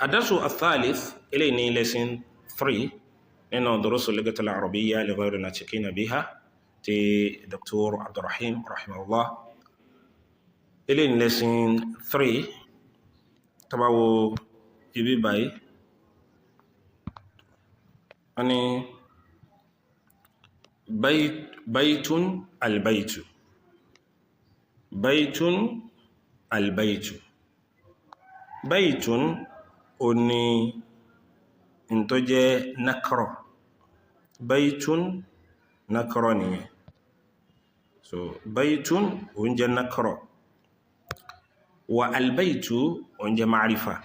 الدرس الثالث إليني lesson 3 إنه دروس اللغة العربية لغير الناطقين بها تي دكتور عبد الرحيم رحمه الله. إليني lesson 3 تبعو يبي باي أني بيت البيت بيت oni into je nakro, baytun nakro ni, so baytun onje nakro wa albaytu onje ma'rifa.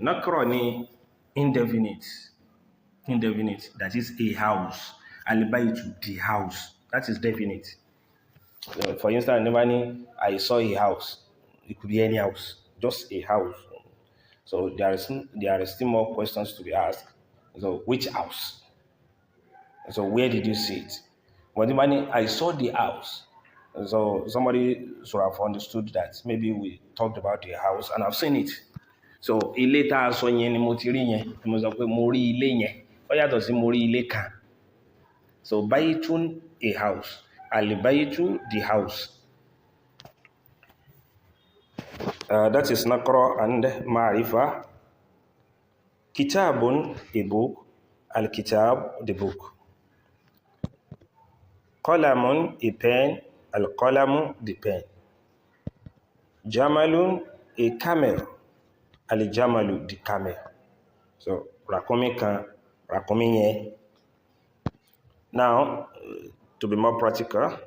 Nakro ni indefinite, that is a house. Albaytu, the house, that is definite. For instance, I saw a house, it could be any house, just a house. So there are still more questions to be asked. So which house? So where did you see it? When I saw the house, so somebody should have understood that maybe we talked about the house and I've seen it. So later so yen ni mo ti rí yẹn, mo sọ pé mo rí ilé yẹn. Ó yàtọ̀ sí mo rí ilé kan. So baytun, a house. Al-baytu, the house. That is nakra and ma'rifa. Kitabun, a book. Al-kitab, the book. Qalamun, a pen. Al-qalamu, the pen. Jamalun, a camel. Al-jamalu, the camel. So rakumi kan, rakumi nye. Now, to be more practical,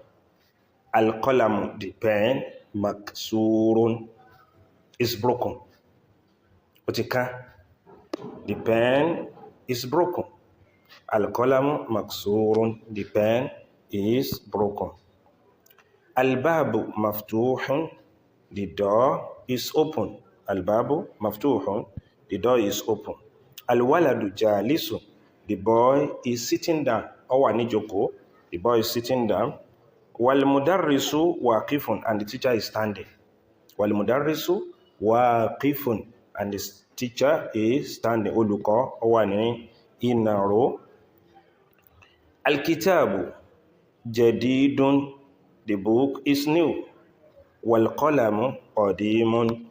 al-qalamu, the pen, maksurun, is broken. Utika, the pen is broken. Al-qalamu maksurun, the pen is broken. Al-babu maftuhun, the door is open. Al-babu maftuhun, the door is open. Al-waladu jalisun, the boy is sitting down. Awanijoko, the boy is sitting down. Wal-mudarrisu waqifun, and the teacher is standing. Wal-mudarrisu waqifun, and the teacher is standing. Oluko awani inaro. Al-kitabu jadidun, the book is new. Wal-qalamu qadimun,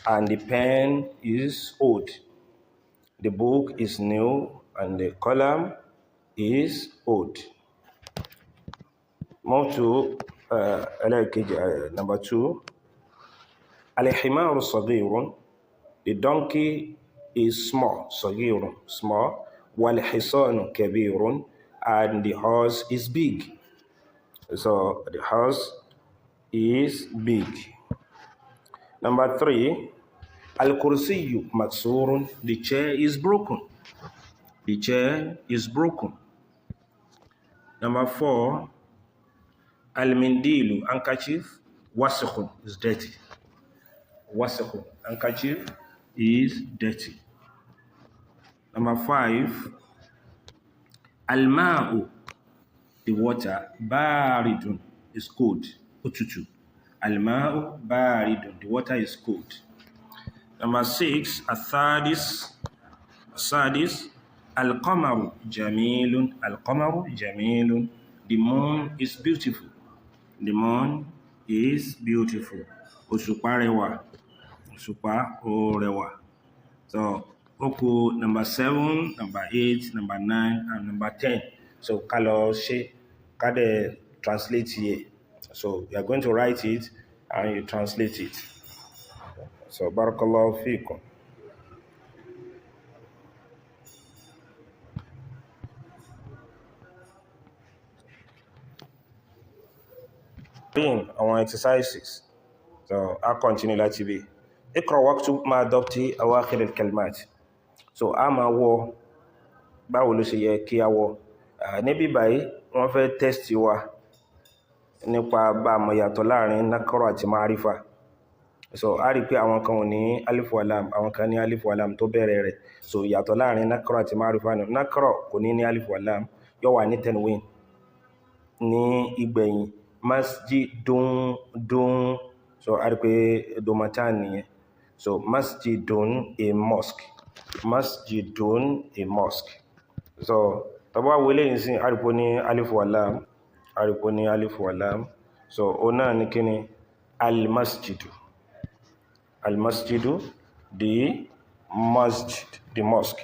and the pen is old. The book is new and the qalam is old. Move to number 2. Al-himaru saghirun, the donkey is small. Saghirun, small. Wal-hisanu kabirun, and the horse is big. So the horse is big. Number 3. Al-kursiyu maksurun, the chair is broken. The chair is broken. Number 4. Al-mindilu, handkerchief, wasikhun, is dirty. Wasikhun, handkerchief is dirty. Number 5. Al-ma'u, the water, baridun, is cold. Ututu. Al-ma'u baridun, the water is cold. Number 6. Al-thadis, al-qamaru jamilun, al-qamaru jamilun, the moon is beautiful. The moon is beautiful. Òṣùpá rẹwà, òṣùpá ó rẹwà. So, oku number 7, number 8, number 9, and number 10. So, kalo she, kade translate here. So, you are going to write it and you translate it. So, barakallahu feekum. Our exercises. So, I'll continue like TV. Ikra waqtu ma adopti awakhir al-kalimat. So, ama wo báwo ló ṣe yẹ kí a wọ. Níbí báyìí, wọ́n fẹ́ test wa nípa bá mọ̀ yàtọ̀ láàrin nakra àti ma'rifa. So, a rí pé àwọn kan ò ní alif wa lam, àwọn kan ní alif wa lam tó bẹ̀rẹ̀ rẹ̀. So, yàtọ̀ láàrin nakra àti ma'rifa ni. Nakra kò ní alif wa lam, yóò wà ní tanwin. Ní ìgbẹ̀yìn, masjidun, so a rí pé domatan nìyẹn. So masjidun, a mosque. Masjidun, a mosque. So taba wele nsin aripo ni alif wa lam, aripo ni alif wa lam. So ona ni kini al masjidu. Al masjidu, the masjid, the mosque.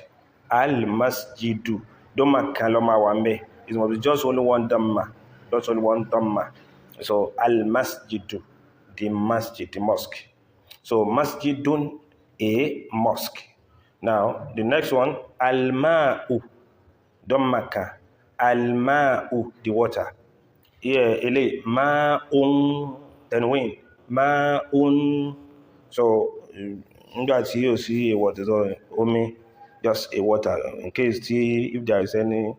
Al masjidu. Doma kaloma wambe. It must be just only one dhamma. Just only one dhamma. So al masjidu, the masjid, the mosque. So masjidun, a mosque. Now the next one, al ma'u. Dhammaka. Al ma'u, the water. Here, ele ma'un, tanwin. Ma'un. So nígbà tí yóò sí a water, so omi, just a water. In case if there is any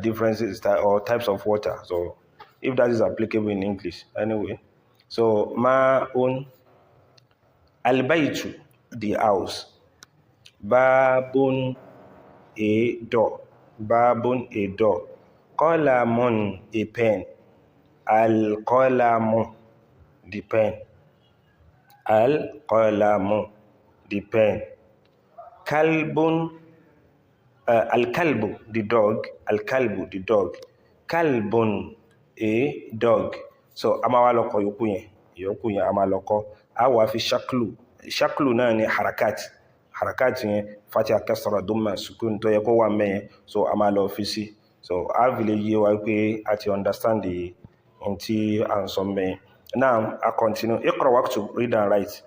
differences or types of water. So if that is applicable in English, anyway. So ma'un. Al-baytu, the house. Babun, a door. Babun, a door. Qalamun, a pen. Al-qalamu, the pen. Al-qalamu, the pen. Kalbun, al-kalbu, the dog. Al-kalbu, the dog. Kalbun, a dog. So amawaloko yokuyen amaloko. Awa fi shaklu. Shaklu na ni harakat. Harakat yen fatiha kasra dumma sukun to yẹ kó wà ńbẹ̀. So amalo ofisi. So I will ye wa pé at you understand the inti and some. Now I continue. Iqra waqtu, read and write.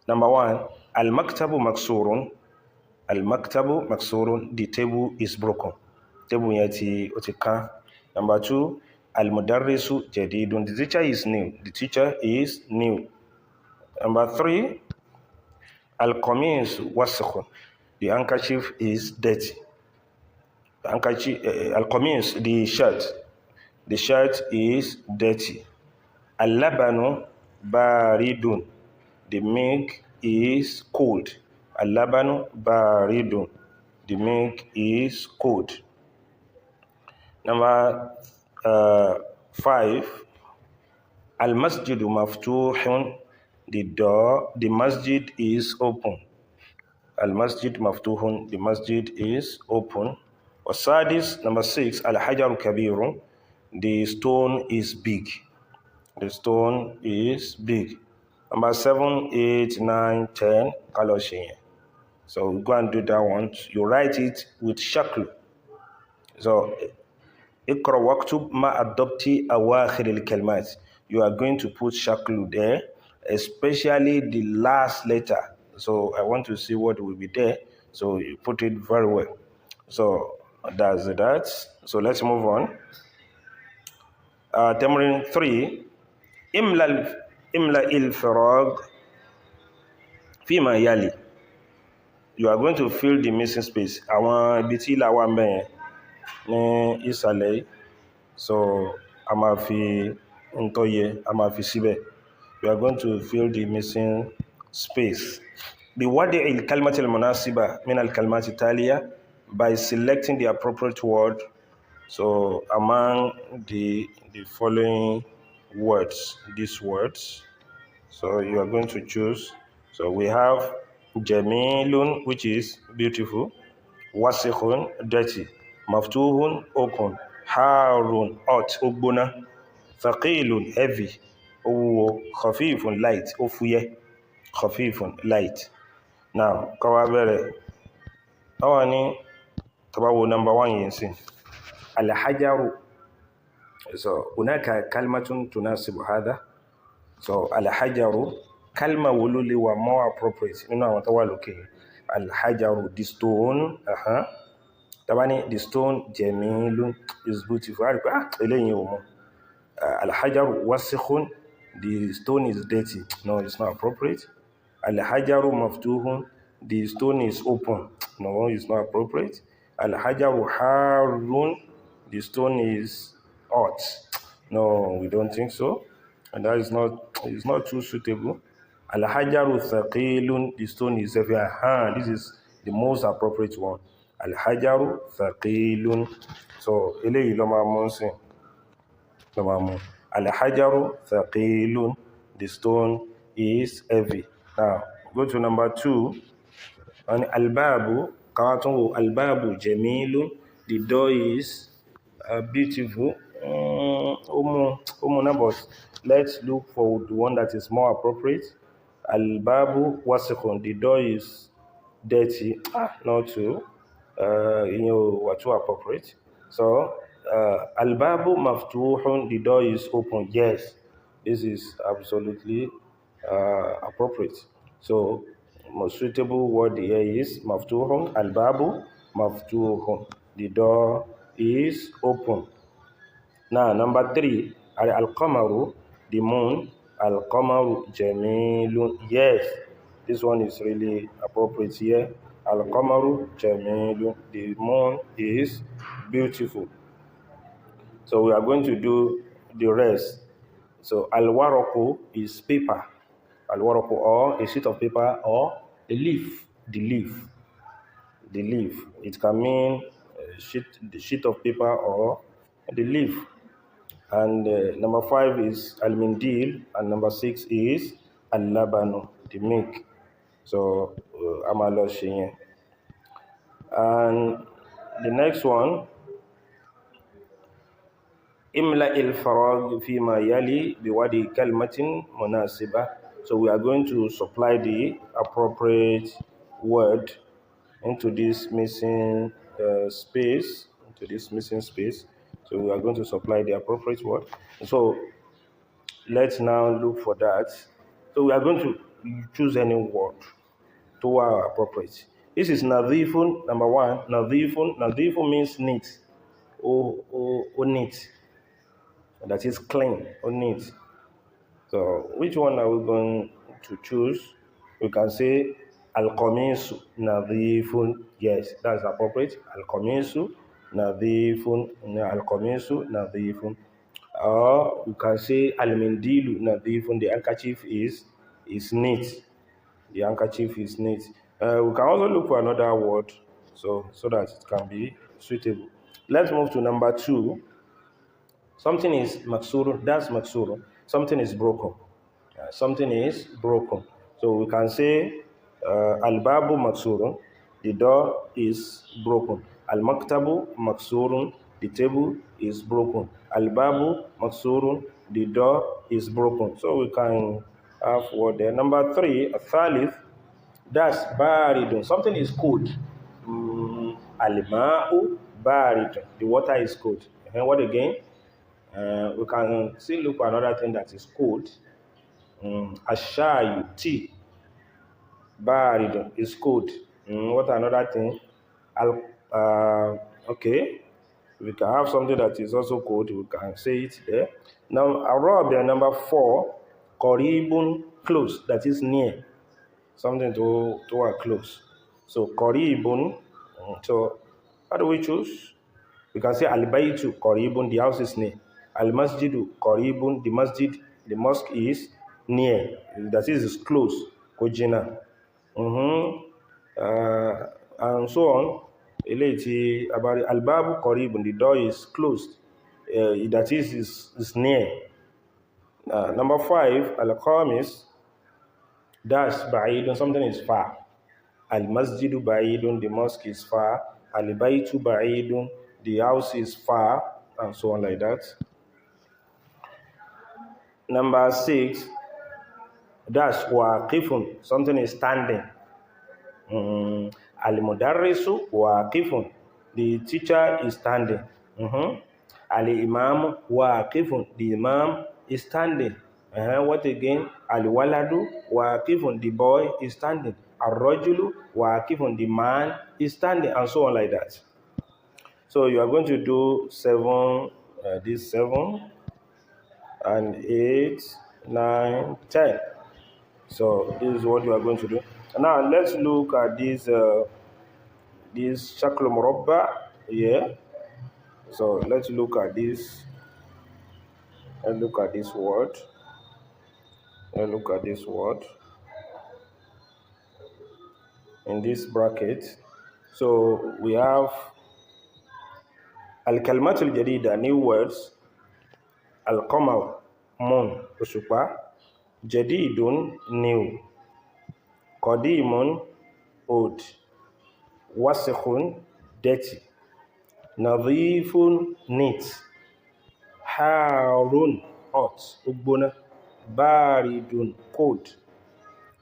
Number 1, al-maktabu maksurun. Al-maktabu maksurun, the table is broken. Table yẹn ó ti kán. Number 2, al-mudarrisu jadidun, the teacher is new. The teacher is new. Number 3, al-qamis wasikhun, the handkerchief is dirty. The handkerchief, al-qamis, the shirt is dirty. Al-labanu baridun, the milk is cold. Al-labanu baridun, the milk is cold. Number 5, al-masjidu maftuhun, the masjid is open. Al-masjid maftuhun, the masjid is open. Wasadis, number 6, al-hajaru kabirun, the stone is big. The stone is big. Number 7, 8, 9, 10, kaloshin. So go and do that one. You write it with shaklu. So ikra waktub ma adopti awakhir al-kalmat. You are going to put shaklu there, especially the last letter. So I want to see what will be there. So you put it very well. So that's that. So let's move on. Tamrin 3. Imla il-firag fima yali. You are going to fill the missing space. Àwọn ibi tí ìlà wà ńbẹ̀ yẹn ní ìsàlẹ̀. So a máa fi ntọ́yẹ, a máa fi síbẹ̀. You are going to fill the missing space. بوضع الكلمة المناسبة من الكلمات التالية, by selecting the appropriate word. So among the following words, these words. So you are going to choose. So we have jamilun, which is beautiful. Wasikhun, dirty. Maftuhun, open. Harun, hot, ogbona. Thaqilun, heavy. Khafifun, light. Ofuye, khafifun, light. Now, kawabere. Awani, tabawo number 1 yinsin. Al-hajaru. So, hunaka kalmatun tunasibu hadha. So, al-hajaru, kalma wululi wa more appropriate. You know what I want to al-hajaru, the stone. Tabani, the stone, jamilun, is beautiful. Al-hajaru wasikhun, the stone is dirty. No, it's not appropriate. Al-hajaru maftuhun, the stone is open. No, it's not appropriate. Al-hajaru harun, the stone is hot. No, we don't think so. And that is not too suitable. Al-hajaru thaqilun, the stone is heavy. This is the most appropriate one. Al-hajaru thaqilun. So, eléyìí ló máa mú sí. Al-hajaru thaqilun, the stone is heavy. Now, Go to number 2. And al-babu, kawatungu al-babu jamilun. The door is beautiful. But let's look for the one that is more appropriate. Al-babu wasikun. The door is dirty. Not too. What too appropriate. So al-babu maftuhun. The door is open. Yes, this is absolutely appropriate. So most suitable word here is maftuhun. Al-babu maftuhun. The door is open. Now, number 3, al-qamaru, the moon. Al-qamaru jamilun. Yes, this one is really appropriate here. Al-qamaru jamilun. The moon is beautiful. So we are going to do the rest. So al-waraku is paper. Al-waraku, or a sheet of paper, or a leaf. The leaf. The leaf. It can mean the sheet of paper or the leaf. And number 5 is al-mindil, and number 6 is al-labanu, the milk. So amaloshin. And the next one, imla il-farag fima yali biwadi kalmatin munasiba. So we are going to supply the appropriate word into this missing space. So we are going to supply the appropriate word. So let's now look for that. So we are going to choose any word to our appropriate. This is nadhifun, number 1. Nadhifun. Nadhifun means neat. Or neat. That is clean or neat. So which one are we going to choose? We can say al-qamisu nadhifun. Yes, that's appropriate. Al-qamisu nadhifun. Al-qamisu nadhifun. Or you can say al-mindilu nadhifun. The handkerchief is neat. The handkerchief is neat. We can also look for another word so that it can be suitable. Let's move to number 2. Something is maksurun. That's maksurun. Something is broken. Something is broken. So we can say al-babu maksurun. The door is broken. Al-maktabu maksurun. The table is broken. Al-babu maksurun. The door is broken. So we can have word there. Number 3, al-thalith. That's baridun. Something is cold. Al-ma'u baridun. The water is cold. And what again? We can still look for another thing that is cold. Ashayu, tea. Baridun is cold. What another thing? Okay. We can have something that is also cold. We can say it there. Now, Arabia, number 4. Qaribun, close. That is near. Something to our close. So, qaribun. So, how do we choose? We can say al-baytu qaribun. The house is near. Al-masjidu qaribun. The mosque is near. That is close. Kojina. And so on. About al-babu qaribun. The door is closed. That is near. Number 5, al-qamis. That's ba'idun. Something is far. Al-masjidu ba'idun. The mosque is far. Al-baytu ba'idun. The house is far. And so on like that. Number 6, that's waqifun. Something is standing. Al-mudarrisu waqifun. The teacher is standing. Al-imam waqifun. The imam is standing. What again? Al-waladu waqifun. The boy is standing. Al-rajulu waqifun. The man is standing. And so on like that. So you are going to do 7, this 7 and 8, 9, 10. So this is what you are going to do. Now let's look at this shakl murabba here. So let's look at this. Let's look at this word. Let's look at this word in this bracket. So we have al-kalmat al-jadida, new words. Al-qamar, moon, òṣùpá. Jadidun, new. Qadimun, old. Wasikhun, dirty. Nadhifun, neat. Harun, hot, ugbona. Baridun, cold.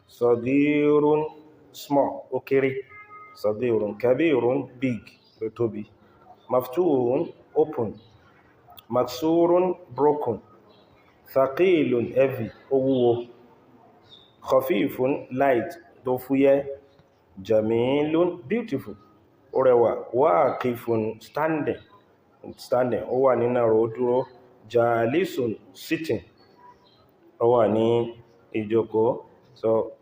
Saghirun, small, okere. Saghirun. Kabirun, big, tóbi. Maftuhun, open. Maksurun, broken. Thaqilun, heavy, owuwo. Khafifun, light, tó fúyẹ́. Jamilun, beautiful, ó rẹwà. Waqifun, standing, ó wà nínàró, ó dúró. Jalisun, sitting, ó wà ní ìjókòó. So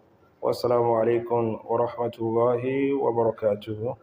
wassalamu alaikum wa rahmatullahi wa barakatuhu.